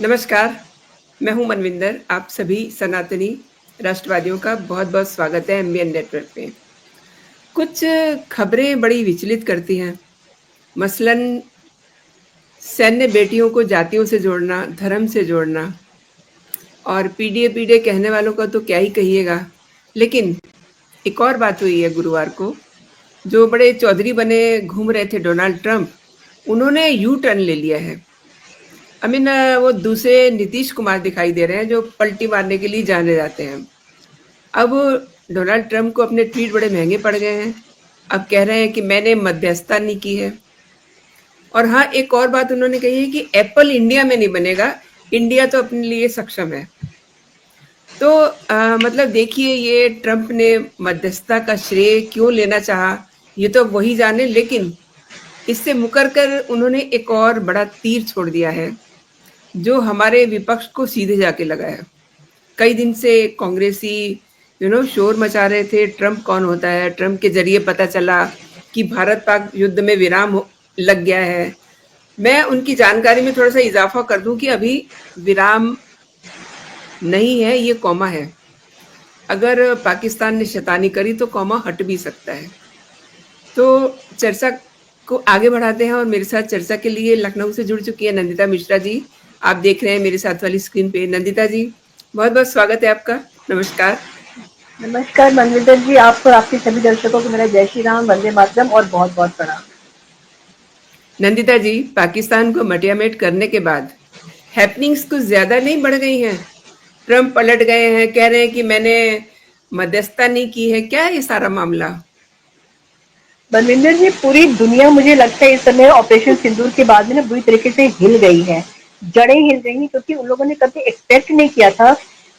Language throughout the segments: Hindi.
नमस्कार, मैं हूँ मनविंदर। आप सभी सनातनी राष्ट्रवादियों का बहुत-बहुत स्वागत है एमबीएन नेटवर्क पे। कुछ खबरें बड़ी विचलित करती हैं, मसलन सैन्य बेटियों को जातियों से जोड़ना, धर्म से जोड़ना और पीडीए-पीडीए कहने वालों का तो क्या ही कहिएगा। लेकिन एक और बात हुई है गुरुवार को, जो बड़े चौधरी बने घूम रहे थे डोनाल्ड ट्रंप, उन्होंने यू टर्न ले लिया है। वो दूसरे नीतीश कुमार दिखाई दे रहे हैं जो पलटी मारने के लिए जाने जाते हैं। अब डोनाल्ड ट्रंप को अपने ट्वीट बड़े महंगे पड़ गए हैं। अब कह रहे हैं कि मैंने मध्यस्थता नहीं की है। और हाँ, एक और बात उन्होंने कही है कि एप्पल इंडिया में नहीं बनेगा, इंडिया तो अपने लिए सक्षम है। तो मतलब देखिए, ये ट्रंप ने मध्यस्थता का श्रेय क्यों लेना चाहा, ये तो वही जाने, लेकिन इससे मुकर कर उन्होंने एक और बड़ा तीर छोड़ दिया है, जो हमारे विपक्ष को सीधे जाके लगा है। कई दिन से कांग्रेसी शोर मचा रहे थे, ट्रंप कौन होता है? ट्रंप के ज़रिए पता चला कि भारत-पाक युद्ध में विराम लग गया है। मैं उनकी जानकारी में थोड़ा-सा इज़ाफ़ा कर दूँ कि अभी विराम नहीं है, ये कॉमा है। अगर पाकिस्तान ने शैतानी करी तो कॉमा हट भी सकता है। तो चर्चा को आगे बढ़ाते हैं और मेरे साथ चर्चा के लिए लखनऊ से जुड़ चुकी है नंदिता मिश्रा जी। आप देख रहे हैं मेरे साथ वाली स्क्रीन पे। नंदिता जी, बहुत-बहुत स्वागत है आपका। नमस्कार। नमस्कार मनविंदर जी, आपको और आपके सभी दर्शकों को मेरा जय श्री राम, वंदे मातरम और बहुत-बहुत प्रणाम। नंदिता जी, पाकिस्तान को मटियामेट करने के बाद हैपनिंग्स कुछ ज़्यादा नहीं बढ़ गई हैं? ट्रंप पलट गए हैं, कह रहे हैं कि मैंने मध्यस्थता नहीं की है। क्या है ये सारा मामला? मनविंदर जी, पूरी दुनिया मुझे लगता है इस समय ऑपरेशन सिंदूर के बाद में ना बुरी तरीके से हिल गई है, जड़ें हिल गई हैं, क्योंकि उन लोगों ने कभी एक्सपेक्ट नहीं किया था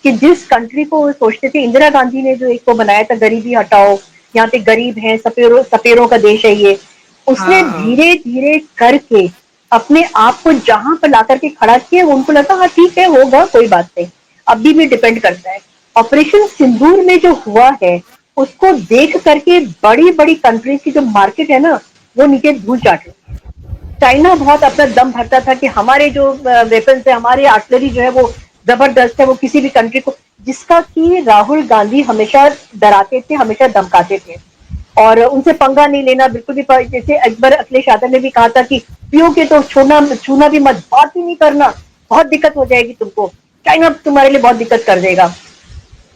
कि जिस कंट्री को वो सोचते थे, इंदिरा गांधी ने जो एक को बनाया था गरीबी हटाओ, यहाँ पे गरीब हैं, सपेरों का देश है ये, उसने हाँ। धीरे धीरे करके अपने आप को जहां पर ला करके खड़ा किया, उनको लगा हाँ ठीक है, होगा, कोई बात नहीं। अभी भी डिपेंड करता है। ऑपरेशन सिंदूर में जो हुआ है, उसको देख करके बड़ी बड़ी कंट्रीज की जो मार्केट है ना, वो नीचे धूल चाट रही है। चाइना बहुत अपना दम भरता था कि हमारे जो वेपन्स है, हमारे आर्टिलरी जो है वो जबरदस्त है, वो किसी भी कंट्री को, जिसका कि राहुल गांधी हमेशा डराते थे, हमेशा धमकाते थे और उनसे पंगा नहीं लेना बिल्कुल भी। जैसे अकबर अखिलेश यादव ने भी कहा था कि पियोगे तो छूना भी मत, बात ही नहीं करना, बहुत दिक्कत हो जाएगी तुमको, चाइना तुम्हारे लिए बहुत दिक्कत कर देगा।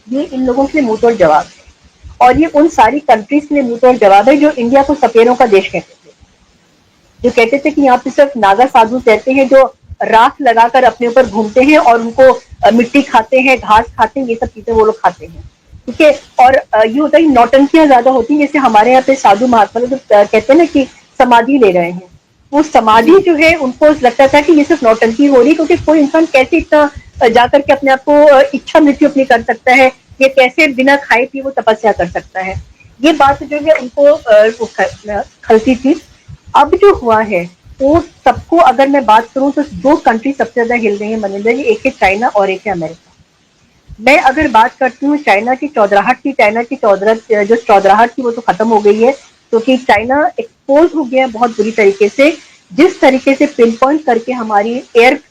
ये इन लोगों के लिए मुंहतोड़ जवाब है और ये उन सारी कंट्रीज के लिए मुंहतोड़ जवाब है जो इंडिया को सपेरों का देश कहते थे, जो कहते थे कि यहाँ पे सिर्फ नागा साधु रहते हैं जो राख लगाकर अपने ऊपर घूमते हैं और उनको मिट्टी खाते हैं, घास खाते हैं, ये सब चीजें वो लोग खाते हैं। ठीक है। और ये होता है नौटंकियां ज्यादा होती हैं, जैसे हमारे यहाँ पे साधु महात्मा लोग कहते हैं ना कि समाधि ले रहे हैं, वो समाधि जी। जो है उनको लगता था कि ये सिर्फ नौटंकी हो रही, क्योंकि कोई इंसान कैसे इतना जाकर के अपने आप को इच्छा मृत्यु अपनी कर सकता है, ये कैसे बिना खाए पिए वो तपस्या कर सकता है। ये बात जो है उनको खलती थी। अब जो हुआ है वो सबको, अगर मैं बात करूं तो दो कंट्री सबसे ज्यादा हिल रही है मनविंदर जी, एक है चाइना और एक है अमेरिका। मैं अगर बात करती हूँ चाइना की चौधराहट की, चाइना की जो चौधराहट थी वो तो खत्म हो गई है, क्योंकि चाइना एक्सपोज हो गया बहुत बुरी तरीके से। जिस तरीके से पिन पॉइंट करके हमारी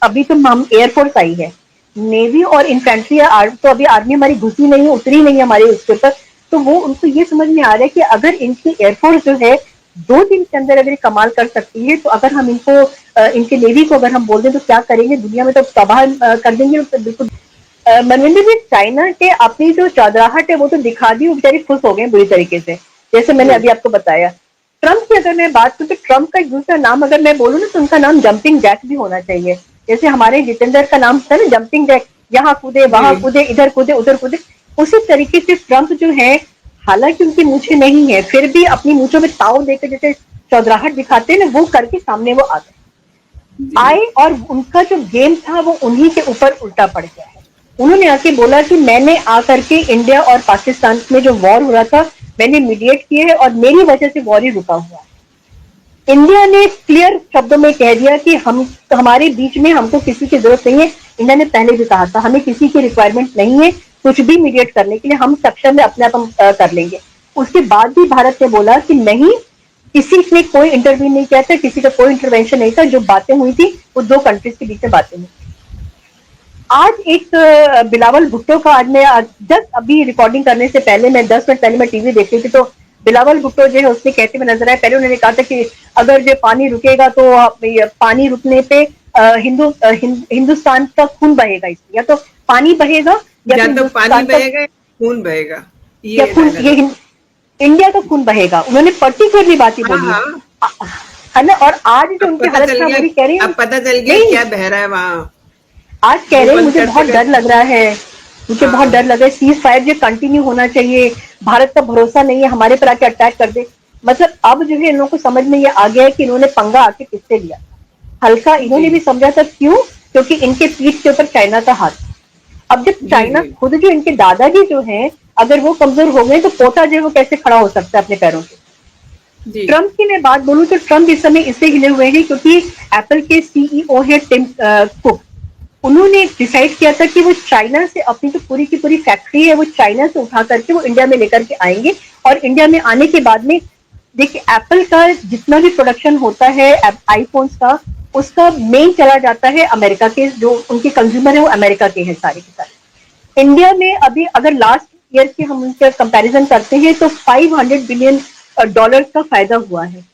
अभी तो हम एयरफोर्स आई है, नेवी और इन्फेंट्री तो अभी आर्मी हमारी घुसी नहीं है, उतरी नहीं है हमारे उसके ऊपर। तो वो उनको ये समझ में आ रहा है कि अगर इनकी एयरफोर्स जो है 2 दिन के अंदर अगर कमाल कर सकती है, तो अगर हम इनको इनके नेवी को अगर हम बोल दें तो क्या करेंगे, दुनिया में तो तबाह कर देंगे। तो बिल्कुल मनविंदर जी, चाइना के अपनी जो चौधराहट है वो तो दिखा दी, वो बेचारे खुश हो गए बुरी तरीके से, जैसे मैंने जी। अभी आपको बताया। ट्रंप की अगर मैं बात करूं तो ट्रंप का एक दूसरा नाम अगर मैं बोलूं ना, तो उनका नाम जंपिंग जैक भी होना चाहिए। जैसे हमारे जितेंद्र का नाम था ना जंपिंग जैक, यहाँ कूदे वहां जी। कूदे, इधर कूदे उधर कूदे, उसी तरीके से ट्रंप जो है, हालांकि उनकी मूछें नहीं है, फिर भी अपनी मूछों में ताव देकर जैसे चौधराहट दिखाते हैं ना, वो करके सामने वो आ गए जी। आए और उनका जो गेम था वो उन्हीं के ऊपर उल्टा पड़ गया है। उन्होंने आके बोला कि मैंने आकर के इंडिया और पाकिस्तान में जो वॉर हो रहा था, मैंने मीडिएट किया है और मेरी वजह से वॉर ही रुका हुआ है। इंडिया ने क्लियर शब्दों में कह दिया कि हमारे बीच में हमको किसी की जरूरत नहीं है। इंडिया ने पहले भी कहा था हमें किसी की रिक्वायरमेंट नहीं है कुछ भी मीडिएट करने के लिए, हम सक्षम में अपने आप हम कर लेंगे। उसके बाद भी भारत ने बोला कि नहीं, किसी ने कोई इंटरव्यू नहीं किया था, किसी का कोई इंटरवेंशन नहीं था, जो बातें हुई थी वो 2 कंट्रीज के बीच में बातें हुई। आज एक बिलावल भुट्टो का जस्ट अभी रिकॉर्डिंग करने से पहले मैं 10 मिनट पहले मैं टीवी देख रही थी, तो बिलावल भुट्टो जो है उसने कहते हुए नजर आए। पहले उन्होंने कहा था कि अगर जो पानी रुकेगा तो पानी रुकने पे हिंदुस्तान का खून बहेगा, इसमें या तो पानी बहेगा या या तो तो पानी हिंदुस्तान का बहेगा या खून बहेगा, या ये खून, डायलॉग। ये इंडिया का खून बहेगा, उन्होंने पर्टिकुलरली बात ही हाँ बोली हाँ, है ना। और आज जो अब उनकी पता हालत चल खराब गया, हो रही, कह रहे हैं अब पता चल गया नहीं, क्या बह रहा है वहां। आज कह मुंह रहे हैं बंद मुझे करते बहुत डर करते। लग रहा है, मुझे बहुत हाँ डर लग रहा है, सीज फायर जो कंटिन्यू होना चाहिए, भारत का भरोसा नहीं है, हमारे पर आके अटैक कर दे। मतलब अब जो है इन लोगों को समझ में ये आ गया है कि इन्होंने पंगा आके किससे लिया। हल्का जी इन्होंने भी समझा था, क्यों? क्योंकि इनके पीठ के ऊपर चाइना का हाथ। अब जब जी चाइना जी खुद जो इनके दादाजी जो हैं, अगर वो कमजोर हो गए तो पोता जो है वो कैसे खड़ा हो सकता है अपने पैरों पे। जी। ट्रंप की मैं बात बोलूं तो ट्रंप इस समय इससे हिले हुए हैं क्योंकि एप्पल के सीईओ है टिम कुक, उन्होंने डिसाइड किया था कि वो चाइना से अपनी जो पूरी की पूरी फैक्ट्री है वो चाइना से उठा करके वो इंडिया में लेकर के आएंगे। और इंडिया में आने के बाद में देखिए एप्पल का जितना भी प्रोडक्शन होता है आईफोन्स का, उसका मेन चला जाता है अमेरिका के, जो उनके कंज्यूमर है वो अमेरिका के हैं सारे के सारे। इंडिया में अभी अगर लास्ट ईयर के हम उनके कंपैरिजन करते हैं तो 500 बिलियन डॉलर का फायदा हुआ है।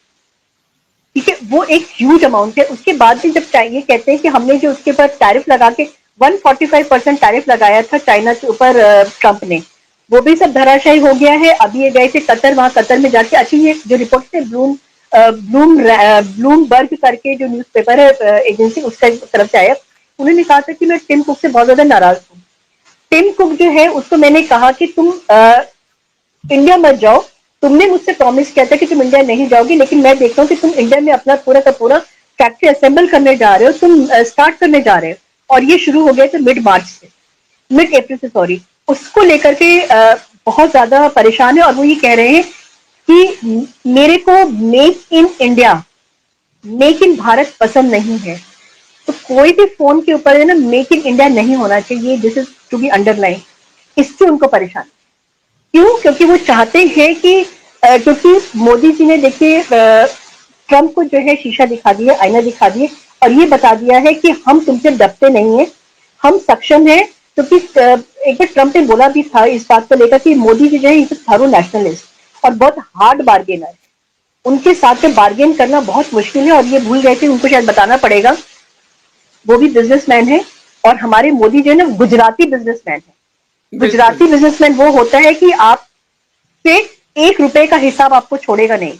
ठीक है, वो एक ह्यूज अमाउंट है। उसके बाद भी जब ये कहते हैं कि हमने जो उसके ऊपर टैरिफ लगा के 145% टैरिफ लगाया था चाइना के ऊपर ट्रंप ने, वो भी सब धराशायी हो गया है। अभी ये गए थे कतर, वहां कतर में जाके अच्छी ये जो रिपोर्ट थे ब्लूमबर्ग करके जो न्यूज़पेपर है एजेंसी, उसका तरफ से आया, उन्होंने कहा था कि मैं टिम कुक से बहुत ज्यादा नाराज हूँ। टिम कुक जो है उसको मैंने कहा कि तुम इंडिया मत जाओ, तुमने मुझसे प्रॉमिस किया था कि तुम इंडिया नहीं जाओगी, लेकिन मैं देखता हूँ कि तुम इंडिया में अपना पूरा का पूरा फैक्ट्री असेंबल करने जा रहे हो, तुम स्टार्ट करने जा रहे हो। और ये शुरू हो गया था मिड मार्च से, मिड अप्रैल से सॉरी। उसको लेकर के बहुत ज्यादा परेशान है और वो ये कह रहे हैं कि मेरे को make in India, make in Bharat पसंद नहीं है। तो कोई भी फोन के ऊपर है ना मेक इन इंडिया नहीं होना चाहिए, this is to be underline. इससे उनको परेशान, क्यों? क्योंकि वो चाहते हैं कि क्योंकि मोदी जी ने देखिए ट्रंप को जो है शीशा दिखा दिया, आईना दिखा दिए और ये बता दिया है कि हम तुमसे डरते नहीं है, हम सक्षम है। क्योंकि एक बार ट्रंप ने बोला भी था इस बात को लेकर कि मोदी जी जो है थारो नेशनलिस्ट और बहुत हार्ड बार्गेनर है, उनके साथ में बार्गेन करना बहुत मुश्किल है। और ये भूल गए थे, उनको शायद बताना पड़ेगा, वो भी बिजनेसमैन है और हमारे मोदी जो है ना गुजराती बिजनेसमैन है। बिल्कुल। गुजराती बिजनेसमैन वो होता है कि आप से 1 रुपए का हिसाब आपको छोड़ेगा नहीं।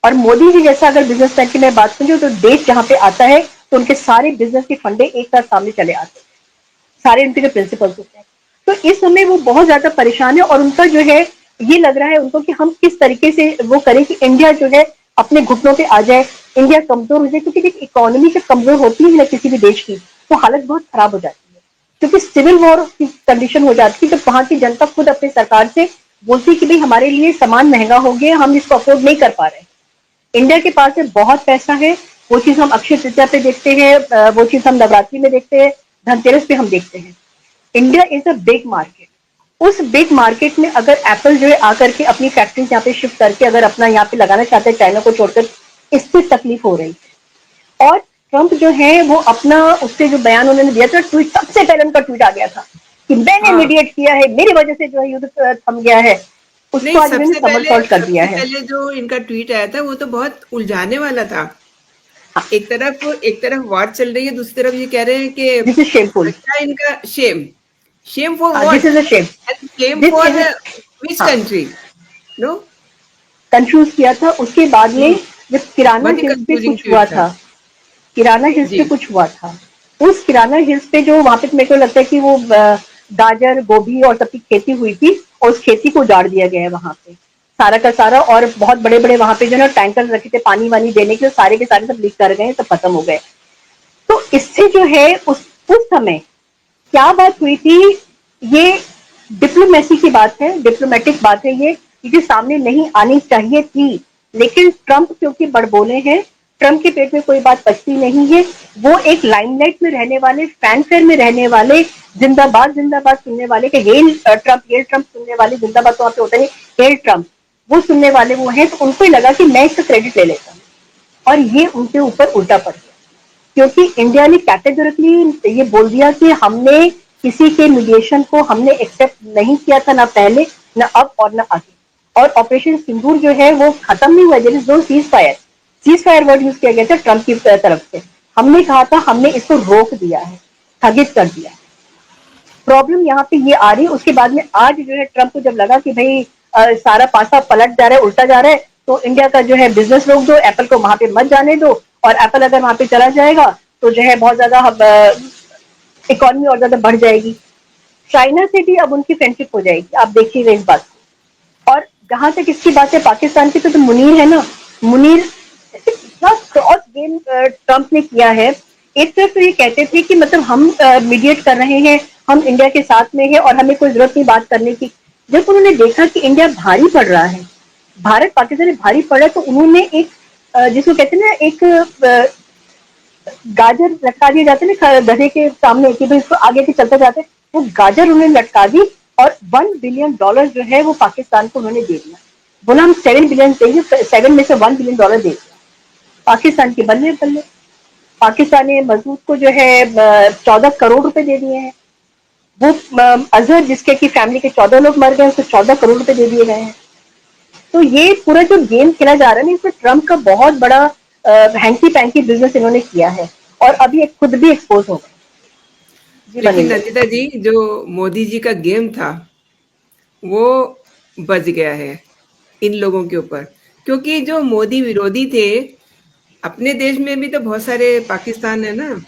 और मोदी जी जैसा अगर बिजनेसमैन की मैं बात करूँ तो देश जहां पे आता है तो उनके सारे बिजनेस के फंडे एक साथ सामने चले आते हैं, सारे उनके जो प्रिंसिपल्स होते हैं। तो इस समय वो बहुत ज्यादा परेशान है और उनका जो है ये लग रहा है उनको कि हम किस तरीके से वो करें कि इंडिया जो है अपने घुटनों पे आ जाए, इंडिया कमजोर हो जाए। क्योंकि देखिए इकोनॉमी जब कमजोर होती है ना किसी भी देश की तो हालत बहुत खराब हो जाती है, क्योंकि सिविल वॉर की कंडीशन हो जाती है जब वहां की जनता खुद अपनी सरकार से बोलती है कि भाई हमारे लिए सामान महंगा हो गया, हम इसको अफोर्ड नहीं कर पा रहे। इंडिया के पास में बहुत पैसा है, वो चीज हम अक्षय तृतीया पे देखते हैं, वो चीज हम नवरात्रि में देखते हैं, धनतेरस पे हम देखते हैं। India is a big market. उस बिग मार्केट में अगर एप्पल जो है आकर के अपनी फैक्ट्रीज यहाँ पे शिफ्ट करके अगर अपना यहाँ पे लगाना चाहते हैं चाइना को छोड़कर, इससे तकलीफ हो रही है। और ट्रंप जो है वो अपना उससे जो बयान उन्होंने दिया था, ट्वीट सबसे पहले उनका ट्वीट आ गया था कि मैंने हाँ, मीडिएट किया है, मेरी वजह से जो है युद्ध थम गया है। उसको नहीं, आज इन्होंने समरसॉल्ट कर दिया सबसे है। पहले जो इनका ट्वीट आया था वो तो बहुत उलझाने वाला था। हाँ, एक तरफ वॉर चल रही है, दूसरी तरफ ये कह रहे हैं कि दिस इज शेमफुल। क्या इनका शेम, शेम फॉर हाँ, this what is a shame. And Shem this for is which हाँ, कंट्री? नो। कंफ्यूज किया था। उसके बाद में हम्म, जब किराना बहुत ही हिल्स पे कंफ्यूजिंग कुछ हुआ ट्वीट था। था, किराना हिल्स पे जी। कुछ हुआ था, उस किराना हिल्स पे जो वहां पे मेरे को लगता है कि वो गाजर गोभी और सबकी खेती हुई थी और उस खेती को उजाड़ दिया गया है वहां पे सारा का सारा। और बहुत बड़े बड़े वहां पे जो है टैंकर रखे थे पानी वानी देने के, सारे के सारे सब लीक कर गए, सब खत्म हो गए। तो इससे जो है उस समय क्या बात हुई थी, ये डिप्लोमेसी की बात है, डिप्लोमेटिक बात है, ये सामने नहीं आनी चाहिए थी। लेकिन ट्रंप क्योंकि बड़बोले हैं, ट्रंप के पेट में कोई बात पचती नहीं है। वो एक लाइमलाइट में रहने वाले, फैनफेयर में रहने वाले, जिंदाबाद जिंदाबाद सुनने वाले के हेल ट्रंप सुनने वाले, जिंदाबाद तो वहां पे होता है, हेल ट्रंप वो सुनने वाले वो हैं। तो उनको ही लगा कि मैं इसका क्रेडिट ले लेता हूँ और ये उनके ऊपर उल्टा पड़ गया। क्योंकि इंडिया ने कैटेगोरिकली ये बोल दिया कि हमने किसी के मीडिएशन को हमने एक्सेप्ट नहीं किया था, ना पहले, ना अब और ना आगे। और ऑपरेशन सिंदूर जो है वो खत्म नहीं हुआ, there is no ceasefire word use किया गया था ट्रंप की तरफ से। हमने कहा था हमने इसको रोक दिया है, स्थगित कर दिया है। प्रॉब्लम यहाँ पे ये आ रही है। उसके बाद में आज जो है ट्रंप को जब लगा कि भाई सारा पासा पलट जा रहा है, उल्टा जा रहा है, तो इंडिया का जो है बिजनेस रोक दो, एप्पल को वहां पे मत जाने दो, और एप्पल अगर वहां पे चला जाएगा तो जो है बहुत ज्यादा इकोनॉमी और ज्यादा बढ़ जाएगी। चाइना से भी अब उनकी फ्रेंडशिप हो जाएगी, आप देखिएगा इस बात को। और जहां तक इसकी बात है पाकिस्तान की, तो मुनीर है ना, मुनीर इतना क्रॉस गेम ट्रंप ने किया है। एक तरफ तो ये कहते थे कि मतलब हम मीडिएट कर रहे हैं, हम इंडिया के साथ में है और हमें कोई जरूरत नहीं बात करने की। जब उन्होंने देखा कि इंडिया भारी पड़ रहा है, भारत पाकिस्तान में भारी पड़ रहा है, तो उन्होंने एक जिसको कहते हैं ना, एक गाजर लटका दिए जाते हैं ना गधे के सामने कि भाई इसको आगे के चलते जाते हैं, वो गाजर उन्होंने लटका दी और $1 बिलियन जो है वो पाकिस्तान को उन्होंने दे दिया। बोला हम 7 बिलियन देंगे, 7 में से $1 बिलियन दे दिया। पाकिस्तान के बल्ले बल्ले, पाकिस्तान ने मसूद को जो है 14 करोड़ रुपए दे दिए हैं। वो अजहर जिसके की फैमिली के 14 लोग मर गए, उसको 14 करोड़ रुपए दे दिए गए हैं। तो ये पूरा जो गेम खेला जा रहा है ना, इसमें ट्रंप का बहुत बड़ा हैंकी पैंकी बिजनेस इन्होंने किया है और अभी खुद भी एक्सपोज हो गए। जी लेकिन बनिंदर नंदिता जी, जो मोदी जी का गेम था वो बच गया है इन लोगों के ऊपर, क्योंकि जो मोदी विरोधी थे, अपने देश में भी तो बहुत सारे, पाकिस्तान है ना,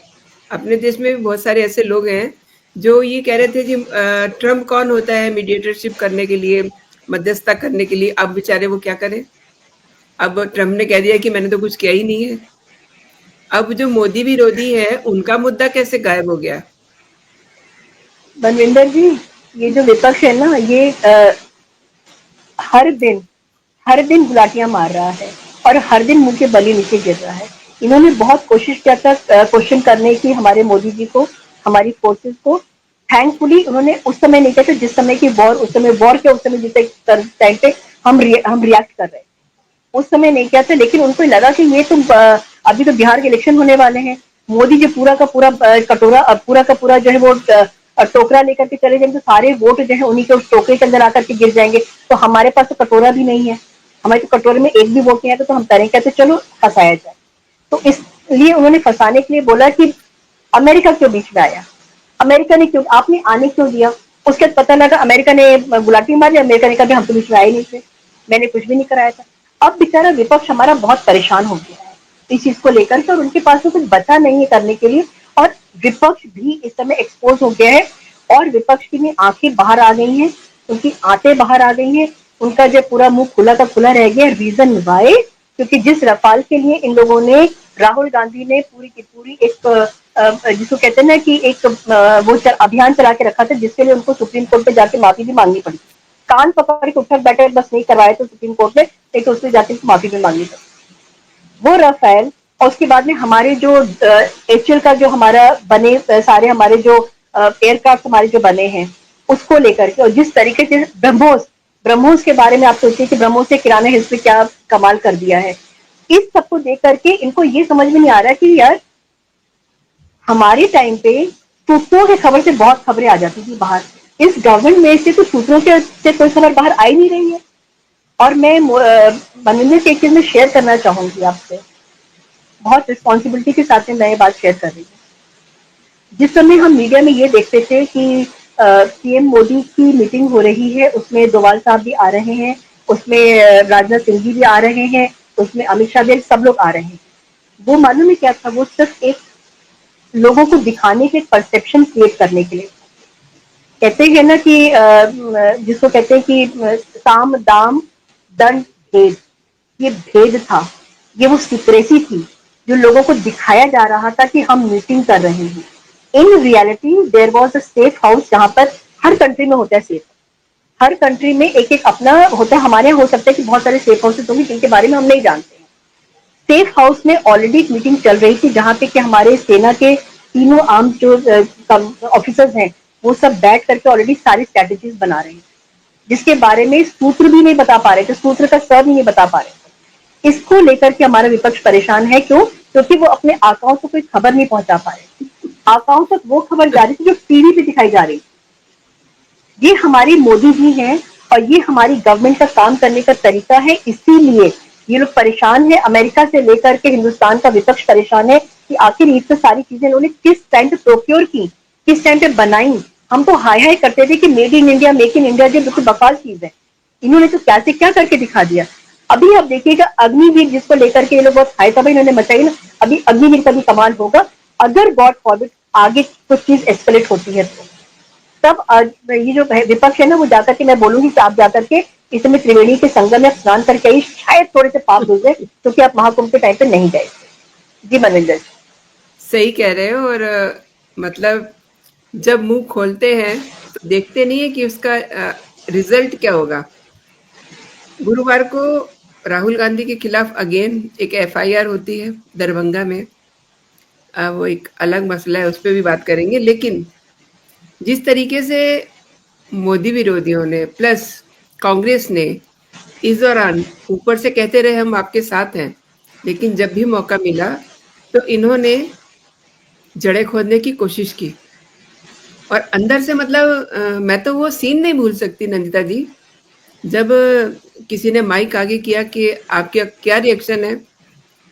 अपने देश में भी बहुत सारे ऐसे लोग हैं जो ये कह रहे थे कि ट्रम्प कौन होता है मीडिएटरशिप करने के लिए, मध्यस्थता करने के लिए। अब बेचारे वो क्या करें, अब ट्रम्प ने कह दिया कि मैंने तो कुछ किया ही नहीं है। अब जो मोदी विरोधी है उनका मुद्दा कैसे गायब हो गया? बनविंदर जी, ये जो विपक्ष है ना, ये हर दिन गुलाटियां मार रहा है और हर दिन मुंह के बली नीचे गिर रहा है। इन्होंने बहुत कोशिश किया था क्वेश्चन करने की हमारे मोदी जी को, हमारी फोर्सेस को। थैंकफुली उन्होंने उस समय नहीं किया था जिस समय की वॉर, उस समय वॉर के उस समय जिस टाइम पे हम रिएक्ट कर रहे थे, उस समय नहीं किया था। लेकिन उनको लगा कि ये तो अभी तो बिहार के इलेक्शन होने वाले हैं, मोदी जी पूरा का पूरा कटोरा, पूरा का पूरा जो है वो टोकरा लेकर के चले जाएंगे, तो सारे वोट जो है उन्हीं के उस टोकरे के अंदर आकर के गिर जाएंगे। तो हमारे पास तो कटोरा भी नहीं है, हमारे तो कटोरे में एक भी वोट नहीं आया, तो हम करें कहते चलो फंसाया जाए। तो इसलिए उन्होंने फंसाने के लिए बोला कि अमेरिका क्यों बीच में आया, अमेरिका ने क्यों, आपने आने क्यों दिया। उसके बाद पता लगा अमेरिका ने गुलाटी मारी, अमेरिका ने कहा हम तो बीच में आए नहीं थे, मैंने कुछ भी नहीं कराया था। अब बेचारा विपक्ष हमारा बहुत परेशान हो गया है इस चीज को लेकर के, और उनके पास तो कुछ बचा नहीं है करने के लिए। और विपक्ष भी इस समय एक्सपोज हो गया है और विपक्ष की भी आंखें बाहर आ गई हैं, उनकी आंतें बाहर आ गई हैं, उनका जो पूरा मुंह खुला का खुला रह गया। रीजन वाई, क्योंकि जिस रफाल के लिए इन लोगों ने, राहुल गांधी ने पूरी की पूरी एक जिसको कहते हैं ना कि एक वो अभियान चला के रखा था, जिसके लिए उनको सुप्रीम कोर्ट पे जाके माफी भी मांगनी पड़ी। कान पकड़ के उठक बैठक बस नहीं करवाए तो सुप्रीम कोर्ट में, लेकिन उसमें जाके माफी भी मांगनी पड़ी। वो रफेल और उसके बाद में हमारे जो एचएल का जो हमारा बने सारे हमारे जो एयरक्राफ्ट हमारे जो बने हैं उसको लेकर के, और जिस तरीके से ब्रह्मोस के बारे में आप सोचिए कि ब्रह्मोस ने किराना हिल्स में क्या कमाल कर दिया है। इस सबको देख करके इनको ये समझ में नहीं आ रहा कि यार हमारे टाइम पे सूत्रों की खबर से बहुत खबरें आ जाती थी बाहर, इस गवर्नमेंट में से तो सूत्रों के से कोई खबर बाहर आई नहीं रही है। और मैं मनोज से एक चीज में शेयर करना चाहूंगी आपसे, बहुत रिस्पॉन्सिबिलिटी के साथ में मैं ये बात शेयर कर रही हूँ। जिस समय हम मीडिया में ये देखते थे कि पीएम मोदी की मीटिंग हो रही है, उसमें डोवाल साहब भी आ रहे हैं, उसमें राजनाथ सिंह जी भी आ रहे हैं, उसमें अमित शाह भी, सब लोग आ रहे हैं। वो मालूम है क्या था, वो सिर्फ एक लोगों को दिखाने के परसेप्शन क्रिएट करने के लिए। कहते हैं ना कि जिसको कहते हैं कि साम दाम दंड भेद, ये भेद था, ये वो सीक्रेसी थी जो लोगों को दिखाया जा रहा था कि हम मीटिंग कर रहे हैं। In reality there was a safe house, जहां पर हर कंट्री में होता है सेफ, हर कंट्री में एक एक अपना होता है। हमारे यहाँ हो सकता है कि बहुत सारे सेफ हाउसेस होंगे जिनके बारे में हम नहीं जानते हैं। सेफ हाउस में ऑलरेडी एक मीटिंग चल रही थी जहां पे कि हमारे सेना के तीनों आर्म जो ऑफिसर्स हैं वो सब बैठ करके ऑलरेडी सारी स्ट्रेटेजीज बना रहे हैं, जिसके बारे में सूत्र भी नहीं बता पा रहे थे, सूत्र का सर नहीं बता पा रहे थे। इसको लेकर के हमारा विपक्ष परेशान है। क्यों? क्योंकि वो अपने आकाओं को कोई खबर नहीं पहुंचा पा रहे। आकाओं तक वो खबर जा रही थी जो टीवी पे दिखाई जा रही थी। ये हमारी मोदी जी हैं और ये हमारी गवर्नमेंट का काम करने का तरीका है, इसीलिए ये लोग परेशान है। अमेरिका से लेकर के हिंदुस्तान का विपक्ष परेशान है कि आखिर ये तो सारी चीजें इन्होंने किस टाइम पे प्रोक्योर की, किस टाइम पे बनाई। हम तो हाय हाय करते थे कि made in India, make in India जो बिल्कुल बकवास चीज है, इन्होंने तो क्या से क्या करके दिखा दिया। अभी आप देखिएगा अग्निवीर जिसको लेकर के ये लोग बहुत हाई तबाही इन्होंने मचाई ना, अभी अग्निवीर का भी कमाल होगा अगर गॉड फॉरबिड आगे कुछ चीज एस्केलेट होती है तो। तब ये जो विपक्ष है ना वो जाकर के मैं बोलूंगी कि आप जाकर के इस समय त्रिवेणी के संगम में स्नान करके आई, शायद थोड़े से पाप धुल जाए, क्योंकि आप महाकुंभ के टाइम पे नहीं गए। जी मनविंदर, सही कह रहे हो। और मतलब जब मुंह खोलते हैं तो देखते नहीं है कि उसका रिजल्ट क्या होगा। गुरुवार को राहुल गांधी के खिलाफ अगेन एक एफआईआर होती है दरभंगा में। वो एक अलग मसला है, उस पर भी बात करेंगे। लेकिन जिस तरीके से मोदी विरोधियों ने प्लस कांग्रेस ने इस दौरान ऊपर से कहते रहे हम आपके साथ हैं, लेकिन जब भी मौका मिला तो इन्होंने जड़ें खोदने की कोशिश की। और अंदर से मतलब मैं तो वो सीन नहीं भूल सकती नंदिता जी, जब किसी ने माइक आगे किया कि आपका क्या रिएक्शन है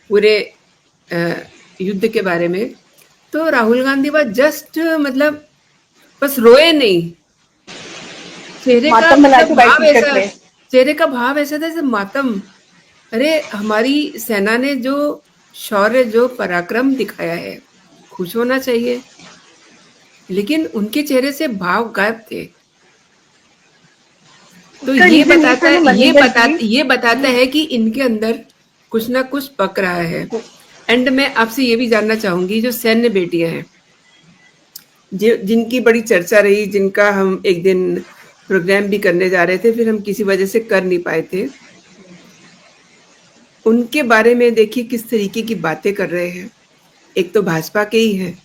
पूरे युद्ध के बारे में, तो राहुल गांधी बस जस्ट मतलब बस रोए नहीं, चेहरे का मातम मना मतलब के व्हाइट भाव टी शर्ट ऐसा, में। चेहरे का भाव ऐसा था जैसे मातम। अरे हमारी सेना ने जो शौर्य जो पराक्रम दिखाया है, खुश होना चाहिए, लेकिन उनके चेहरे से भाव गायब थे। तो उसका रीजन ये था ना मनविंदर जी। ये बताता है कि इनके अंदर कुछ ना कुछ पक रहा है। एंड मैं आपसे ये भी जानना चाहूंगी, जो सैन्य बेटियां हैं जिनकी बड़ी चर्चा रही, जिनका हम एक दिन प्रोग्राम भी करने जा रहे थे, फिर हम किसी वजह से कर नहीं पाए थे, उनके बारे में देखिए किस तरीके की बातें कर रहे हैं। एक तो भाजपा के ही हैं,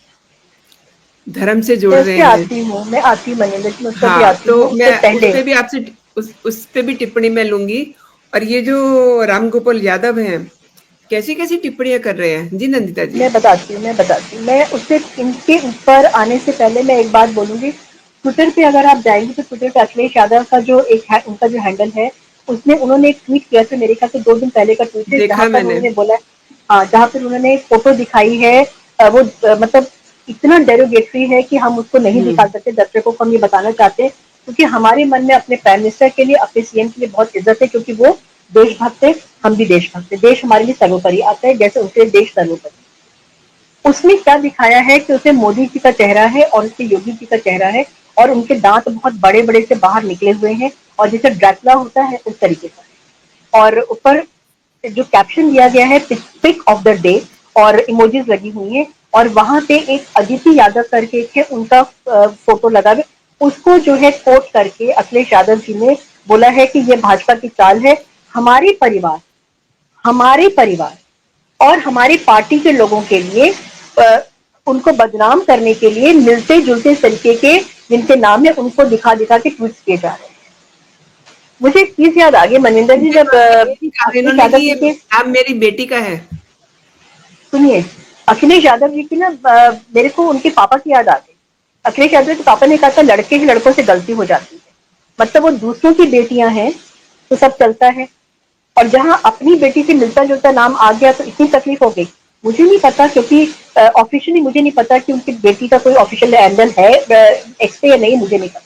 धर्म से जोड़ मैं उस रहे पे हैं। आती हूँ, मैं आती हूँ मनविंदर जी, मैं उस पर भी हाँ, आती हूँ तो उससे मैं उस पहले। पे भी आपसे उस पे भी टिप्पणी मैं लूंगी। और ये जो राम गोपाल यादव हैं, कैसी कैसी टिप्पणियां कर रहे हैं जी नंदिता जी। मैं बताती हूँ, मैं उससे इनके ऊपर आने से पहले मैं एक बात बोलूंगी। ट्विटर पे अगर आप जाएंगे तो ट्विटर पे अखिलेश यादव का जो उनका जो हैंडल है, उसने उन्होंने एक ट्वीट किया था, मेरे ख्याल से 2 दिन पहले का ट्वीट है, जहाँ देखा पर मैंने। उन्होंने बोला, हाँ जहाँ पर उन्होंने एक फोटो दिखाई है, वो मतलब इतना डेरोगेटरी है कि हम उसको नहीं दिखा सकते, दर्शकों को हम ये बताना चाहते हैं, क्योंकि हमारे मन में अपने प्राइम मिनिस्टर के लिए, अपने सीएम के लिए बहुत इज्जत है, क्योंकि वो देशभक्त है, हम भी देशभक्त है, देश हमारे लिए सर्वोपरि आता है, जैसे उनके देश सर्वोपरि। उसने क्या दिखाया है कि उसमें मोदी जी का चेहरा है और उसके योगी जी का चेहरा है, और उनके दांत बहुत बड़े बड़े से बाहर निकले हुए हैं, और जैसे ड्रैकुला होता है उस तरीके का है। और ऊपर जो कैप्शन दिया गया है, पिक ऑफ द डे, और इमोजीज लगी हुई है, और वहां पे एक अदिति यादव करके एक है, उनका फोटो लगा हुआ, उसको जो है कोट करके अखिलेश यादव जी ने बोला है कि ये भाजपा की चाल है, हमारे परिवार और हमारी पार्टी के लोगों के लिए उनको बदनाम करने के लिए मिलते जुलते तरीके के जिनके नाम है उनको दिखा दिखा के ट्वीट किए जा रहे हैं। मुझे एक चीज याद आ गई मनविंदर जी, जब ये भी कहा अखिलेश इन्होंने कि यादव जी ये के, नाम मेरी बेटी का है। सुनिए, अखिलेश यादव जी की ना मेरे को उनके पापा की याद आ गई। अखिलेश यादव के पापा ने कहा था लड़के ही लड़कों से गलती हो जाती है, मतलब वो दूसरों की बेटियां हैं तो सब चलता है, और जहां अपनी बेटी से मिलता जुलता नाम आ गया तो इतनी तकलीफ हो गई। मुझे नहीं पता, क्योंकि ऑफिशियली मुझे नहीं पता कि उनकी बेटी का कोई ऑफिशियल हैंडल है एक्स पे या नहीं, मुझे नहीं पता,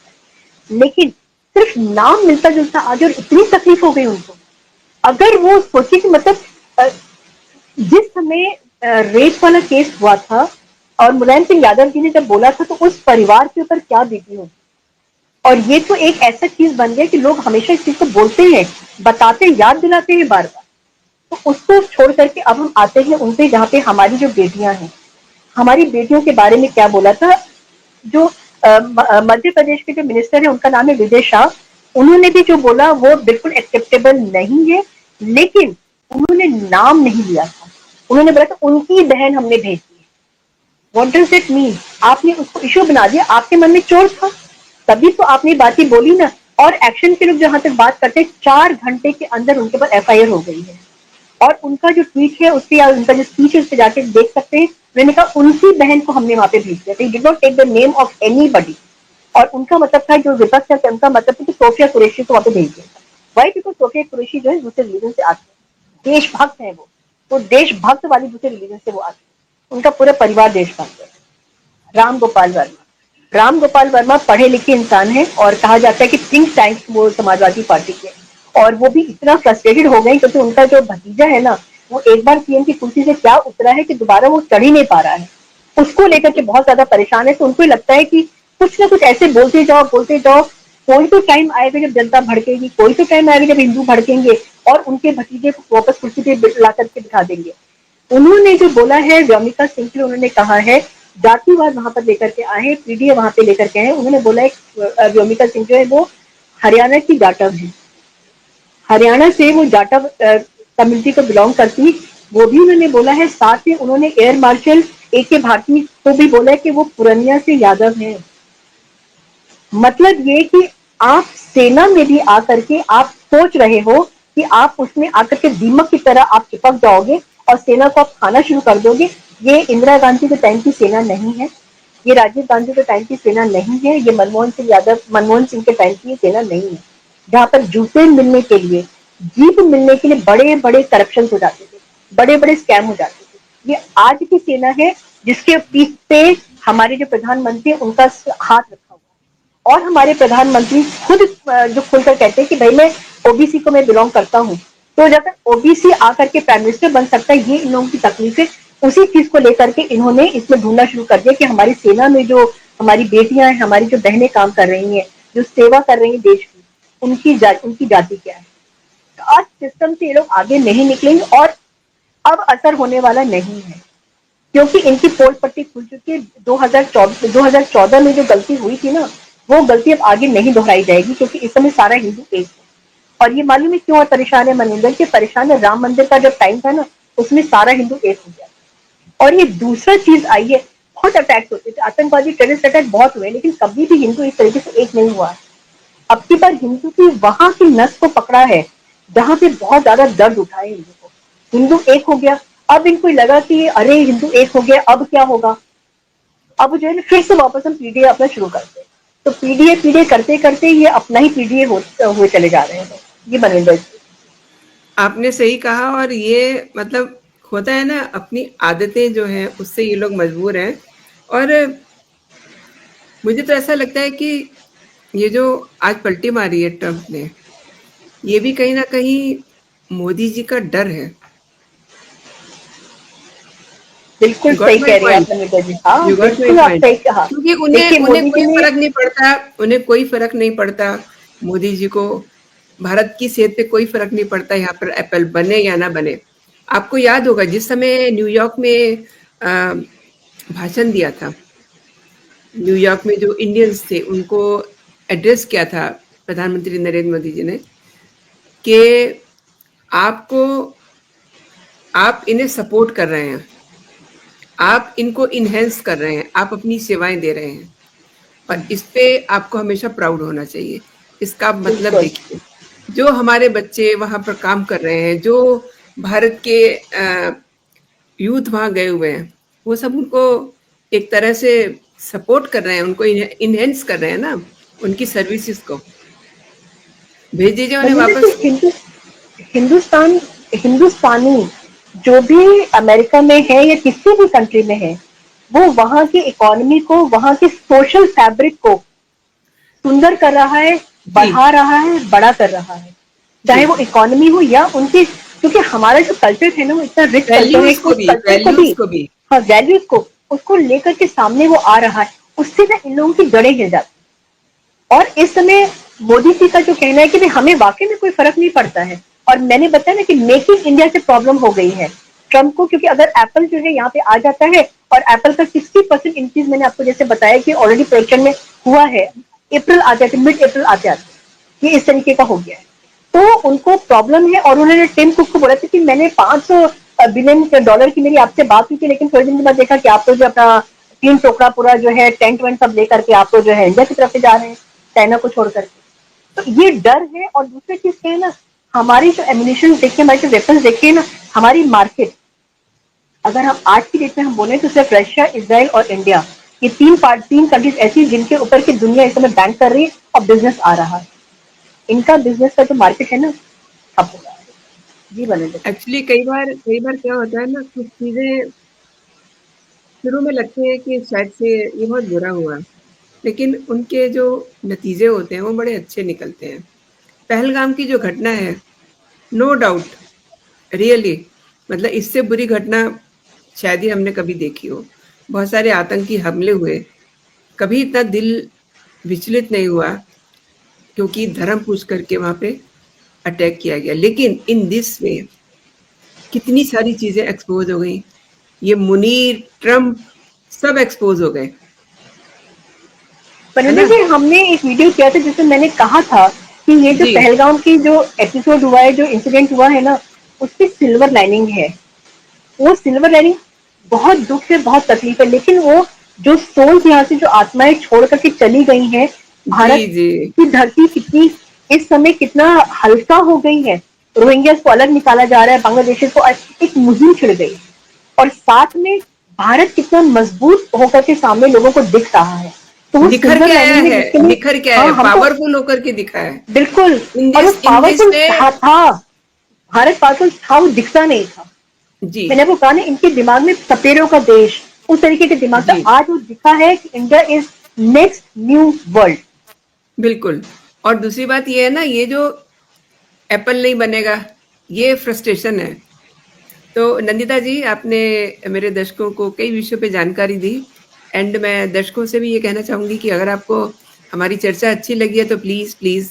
लेकिन सिर्फ नाम मिलता जुलता आ गया और इतनी तकलीफ हो गई उनको। अगर वो सोचिए कि मतलब जिस समय रेप वाला केस हुआ था और मुलायम सिंह यादव जी ने जब बोला था, तो उस परिवार के ऊपर क्या बीती होगी। और ये तो एक ऐसा चीज बन गया कि लोग हमेशा इस चीज को बोलते हैं, बताते, याद दिलाते हैं बार बार। तो उसको छोड़ करके अब हम आते हैं उनसे, जहाँ पे हमारी जो बेटियां हैं, हमारी बेटियों के बारे में क्या बोला था। जो मध्य प्रदेश के जो मिनिस्टर है उनका नाम है विजय शाह, उन्होंने भी जो बोला वो बिल्कुल एक्सेप्टेबल नहीं है, लेकिन उन्होंने नाम नहीं लिया था। उन्होंने बोला था उनकी बहन हमने भेजी है। What does it mean? आपने उसको इश्यू बना दिया, आपके मन में चोर था तभी तो आपने बातें बोली ना। और एक्शन के लोग जहां तक बात करते हैं, 4 घंटे के अंदर उनके ऊपर एफआईआर हो गई है। और उनका जो ट्वीट है उससे या उनका जो स्पीच है उससे जाके देख सकते हैं। मैंने कहा उनकी बहन को हमने वहां पे भेज दिया था, did not take the name of anybody. और उनका मतलब था जो विपक्ष है उनका मतलब था कि सोफिया कुरैशी को वहां पे भेज दिया था। वाई? बिकॉज सोफिया कुरैशी जो है दूसरे रिलीजन से आती है, देशभक्त है वो देशभक्त वाली दूसरे रिलीजन से वो आती है, उनका पूरा परिवार देशभक्त है। राम गोपाल वर्मा पढ़े लिखे इंसान है और कहा जाता है कि थिंक टैंक वो समाजवादी पार्टी के, और वो भी इतना फ्रस्ट्रेटेड हो गए क्योंकि उनका जो भतीजा है ना वो एक बार सीएम की कुर्सी से क्या उतरा है कि दोबारा वो चढ़ ही नहीं पा रहा है, उसको लेकर के बहुत ज्यादा परेशान है। तो उनको लगता है कि कुछ ना कुछ ऐसे बोलते जाओ, कोई तो टाइम आएगा जब जनता भड़केगी, कोई तो टाइम आएगा जब हिंदू भड़केंगे और उनके भतीजे को वापस कुर्सी पे ला करके बिठा देंगे। उन्होंने जो बोला है व्योमिका सिंह के, उन्होंने कहा है जातिवाद वहां पर लेकर के आए, पीडीए वहां पे लेकर के आए। उन्होंने बोला है व्योमिका सिंह जो है वो हरियाणा की जाटव है, हरियाणा से वो जाटव कम्युनिटी को बिलोंग करती, वो भी उन्होंने बोला है। साथ में उन्होंने एयर मार्शल ए.के. भारती को भी बोला है कि वो पुरनिया से यादव है। मतलब ये कि आप सेना में भी आकर के आप सोच रहे हो कि आप उसमें आकर के दीमक की तरह आप चिपक जाओगे और सेना को आप खाना शुरू कर दोगे। ये इंदिरा गांधी के टाइम की सेना नहीं है, ये राजीव गांधी के टाइम की सेना नहीं है, ये मनमोहन सिंह के टाइम की सेना नहीं है, जहाँ पर जूते मिलने के लिए, जीप मिलने के लिए बड़े बड़े करप्शन हो जाते थे, बड़े बड़े स्कैम हो जाते थे। ये आज की सेना है जिसके पीठ पे हमारे जो प्रधानमंत्री उनका हाथ रखा हुआ है, और हमारे प्रधानमंत्री खुद जो खुलकर कहते हैं कि भाई मैं ओबीसी को मैं बिलोंग करता हूँ। तो जब तक ओबीसी आकर के प्राइम मिनिस्टर बन सकता है, ये इन लोगों की तकलीफ है। उसी चीज को लेकर के इन्होंने इसमें ढूंढना शुरू कर दिया कि हमारी सेना में जो हमारी बेटियां हैं, हमारी जो बहनें काम कर रही हैं, जो सेवा कर रही हैं देश की, उनकी जाति क्या है। आज सिस्टम से ये लोग आगे नहीं निकलेंगे और अब असर होने वाला नहीं है, क्योंकि इनकी पोल पट्टी खुल चुकी है। 2014 में जो गलती हुई थी ना, वो गलती अब आगे नहीं दोहराई जाएगी, क्योंकि इस समय सारा हिंदू एक है। और ये मालूम है क्यों परेशान है मनिंदर के? परेशान है राम मंदिर का जब टाइम था ना, उसमें सारा हिंदू एक हो गया। और ये दूसरा चीज आई है, बहुत अटैक्स होते थे, आतंकवादी टेररिस्ट अटैक बहुत हुए, लेकिन कभी भी हिंदू इस तरीके से एक नहीं हुआ है। अब की बार हिंदू की वहां की नस को पकड़ा है जहां पे बहुत ज्यादा दर्द उठा है हिंदू को। हिंदू एक हो गया, अब इनको लगा कि अरे हिंदू एक हो गया, अब क्या होगा? अब जो है ना फिर से वापस हम पीडीए अपना शुरू करते हैं। तो पीडीए करते करते ये अपना ही पीडीए हुए चले जा रहे हैं। ये मनविंदर जी, आपने सही कहा। और ये मतलब होता है ना, अपनी आदतें जो हैं उससे ये लोग मजबूर हैं। और मुझे तो ऐसा लगता है कि ये जो आज पलटी मारी है ट्रंप ने, ये भी कहीं ना कहीं मोदी जी का डर है। बिल्कुल यू गॉट सही माय कह रही हैं पॉइंट? आप मनविंदर जी। हाँ, यू गॉट माय बिल्कुल आप पॉइंट? सही कहा। क्योंकि देखिए उन्हें उन्हें मोदी जी कोई ने फर्क नहीं पड़ता, उन्हें कोई फर्क नहीं पड़ता मोदी जी को, भारत की सेहत पे कोई फर्क नहीं पड़ता यहाँ पर एप्पल बने या ना बने। आपको याद होगा जिस समय न्यूयॉर्क में भाषण दिया था, न्यूयॉर्क में जो इंडियंस थे उनको एड्रेस किया था प्रधानमंत्री नरेंद्र मोदी जी ने, कि आपको आप इन्हें सपोर्ट कर रहे हैं, आप इनको इनहेंस कर रहे हैं, आप अपनी सेवाएं दे रहे हैं, और इस पे आपको हमेशा प्राउड होना चाहिए। इसका आप मतलब बिल्कुल देखिए, जो हमारे बच्चे वहां पर काम कर रहे हैं, जो भारत के यूथ वहां गए हुए हैं, वो सब उनको एक तरह से सपोर्ट कर रहे हैं, उनको इनहेंस कर रहे हैं ना, उनकी सर्विसेज को। भेज दीजिए उन्हें मनविंदर जी, वापस। हिंदुस्तान हिंदुस्तानी जो भी अमेरिका में है या किसी भी कंट्री में है, वो वहां की इकोनॉमी को, वहां के सोशल फैब्रिक को सुंदर कर रहा है, जी, बढ़ा रहा है, बड़ा कर रहा है। जी। चाहे वो इकोनॉमी हो या उनके, क्योंकि हमारा जो कल्चर है ना वो इतना रिच कल्चर है वैल्यूज कि को उस भी, कल्चर को भी, वैल्यूज को भी। हाँ वैल्यूज को, उसको लेकर के सामने वो आ रहा है। उससे ना इन लोगों की जड़ें हिल जाती। और इस समय मोदी जी का जो कहना है कि भाई हमें वाकई में कोई फर्क नहीं पड़ता है। और मैंने बताया ना कि मेक इन इंडिया से प्रॉब्लम हो गई है ट्रम्प को, क्योंकि अगर एप्पल जो है यहाँ पे आ जाता है और एप्पल का 60% इंक्रीज मैंने आपको जैसे बताया कि ऑलरेडी प्रोडक्शन में हुआ है, अप्रैल आ जाते, मिड अप्रैल आ जाते, ये इस तरीके का हो गया है। तो उनको प्रॉब्लम है। और उन्होंने टिम कुक को बोला था कि मैंने 500 बिलियन डॉलर की मेरी आपसे बात हुई थी, लेकिन थोड़े दिन के बाद देखा कि आप तो जो अपना 3 टुकड़ा पूरा जो है टेंट वेंट सब लेकर के आप तो जो है इंडिया की तरफ से जा रहे हैं, चाइना को छोड़ करके। तो ये डर है। और दूसरी चीज क्या है ना, हमारी जो एम्यूनिशन देखिए, हमारे जो वेपन्स देखिए ना, हमारी मार्केट, अगर हम आज की डेट में हम बोले तो सिर्फ रशिया, इजराइल और इंडिया, ये तीन कंट्रीज ऐसी जिनके ऊपर की दुनिया इस समय बैंक कर रही है और बिजनेस आ रहा है। इनका बिजनेस का जो मार्केट है ना, ठप हो रहा है। जी बने। एक्चुअली कई बार क्या होता है ना, कुछ चीज़ें शुरू में लगती है कि शायद से ये बहुत बुरा हुआ, लेकिन उनके जो नतीजे होते हैं वो बड़े अच्छे निकलते हैं। पहलगाम की जो घटना है, नो डाउट, रियली, मतलब इससे बुरी घटना शायद ही हमने कभी देखी हो। बहुत सारे आतंकी हमले हुए, कभी इतना दिल विचलित नहीं हुआ क्योंकि धर्म पूछ करके वहाँ पे अटैक किया गया। लेकिन इन दिस वे कितनी सारी चीज़ें एक्सपोज़ हो गई। ये मुनीर, ट्रम्प सब एक्सपोज़ हो गए, है पनिंदा ना? जी, हमने एक वीडियो किया था जिसमें मैंने कहा था कि ये जो जी, पहलगाम की जो एपिसोड हुआ है, जो इंसिडेंट हुआ है ना, उसकी सिल्वर लाइनिंग है। वो सिल्वर लाइनिंग बहुत दुख है, बहुत तकलीफ है, लेकिन वो जो सोल्स यहाँ से जो आत्माएं छोड़ करके चली गई हैं, जी, भारत जी। की धरती कितनी इस समय कितना हल्का हो गई है। रोहिंग्या को अलग निकाला जा रहा है, बांग्लादेशी को एक मुहिम छिड़ गई, और साथ में भारत कितना मजबूत होकर के सामने लोगों को दिख रहा है। तो वो निखर सिल्वर के आया लाइनिंग है है, जिसके लिए, निखर के आया हाँ है, हम तो पावरफुल होकर के दिखा है। बिल्कुल, इन और वो दिस इन दिस पावरफुल वे था, भारत पावरफुल था, वो दिखता नहीं था। जी, मैंने वो कहा ना, इनके दिमाग में सपेरों का देश, उस तरीके के दिमाग का, जी, आज वो दिखा है कि India is next new world. बिल्कुल। और दूसरी बात ये है ना, ये जो एप्पल नहीं बनेगा, ये फ्रस्ट्रेशन है। तो नंदिता जी, आपने मेरे दर्शकों को कई विषयों पे जानकारी दी, एंड मैं दर्शकों से भी ये कहना चाहूँगी कि अगर आपको हमारी चर्चा अच्छी लगी है तो प्लीज़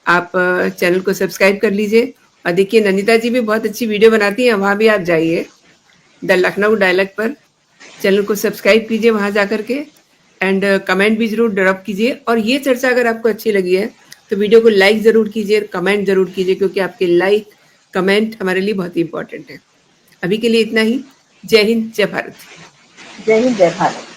आप चैनल को सब्सक्राइब कर लीजिए। और देखिए, नंदिता जी भी बहुत अच्छी वीडियो बनाती हैं, वहाँ भी आप जाइए, द लखनऊ डायलॉग पर चैनल को सब्सक्राइब कीजिए वहाँ जा कर के, एंड कमेंट भी ज़रूर ड्रॉप कीजिए। और ये चर्चा अगर आपको अच्छी लगी है तो वीडियो को लाइक ज़रूर कीजिए, कमेंट ज़रूर कीजिए, क्योंकि आपके लाइक, कमेंट हमारे लिए बहुत ही इम्पोर्टेंट है। अभी के लिए इतना ही। जय हिंद, जय भारत। जय हिंद, जय भारत।